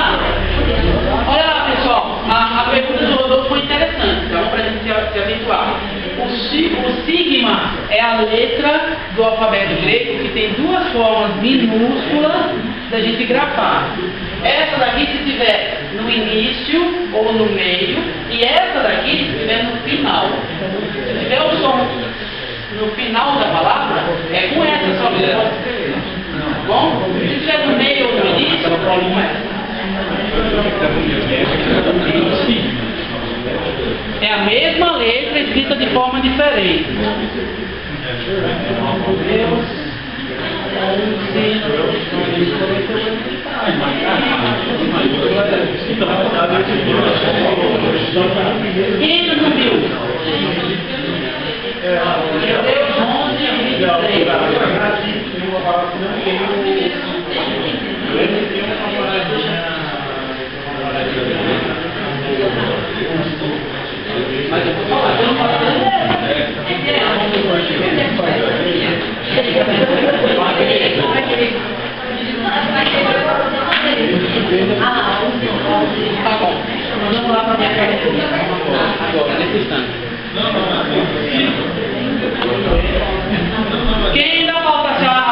Olha lá, pessoal. A pergunta do Rodolfo foi interessante, então, para a gente se habituar. O sigma é a letra do alfabeto grego que tem duas formas minúsculas da gente grafar. Essa daqui se tiver no início ou no meio, e essa daqui se tiver no final. Se tiver o som no final da palavra, é com essa só que você pode escrever. Bom? Se tiver no meio ou no início, é com essa. É a mesma letra escrita de forma diferente. Quem ainda não viu? Hebreus 11 e 23. Mas eu vou falar, eu não posso fazer. Tá bom. Vamos lá para a minha casa. Agora, nesse instante. Quem ainda falta achar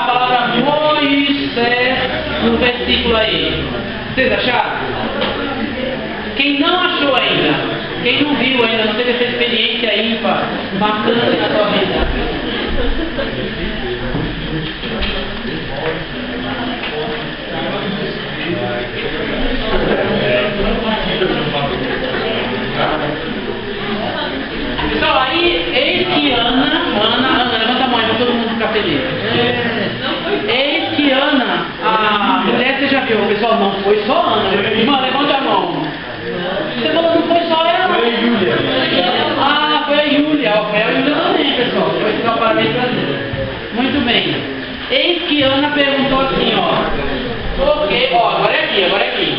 aí. Vocês acharam? Quem não achou ainda, quem não viu ainda, não teve essa experiência ímpar, marcante na sua vida. Pessoal, aí, eis que Ana, levanta a mão aí pra todo mundo ficar feliz. Eis que Ana, a mulher, você já viu, pessoal, não foi só Ana. Irmã, levanta a mão. Você falou, não foi só ela? Foi a Júlia. Ah, foi a Júlia. Foi a Júlia também, pessoal. Foi esse parabéns pra você. Muito bem. Eis que Ana perguntou assim, ó. Por que, ó, agora é aqui.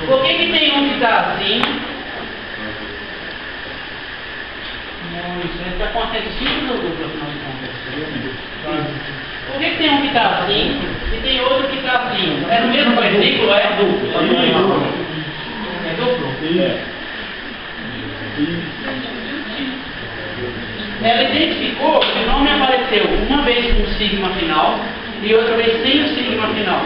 Por que tem um que tá assim? Isso está acontecendo 5 minutos no final de contas. Por que tem um que está assim e tem outro que está assim? É no mesmo versículo? É duplo. É duplo? Ela identificou que o nome apareceu uma vez com o sigma final e outra vez sem o sigma final.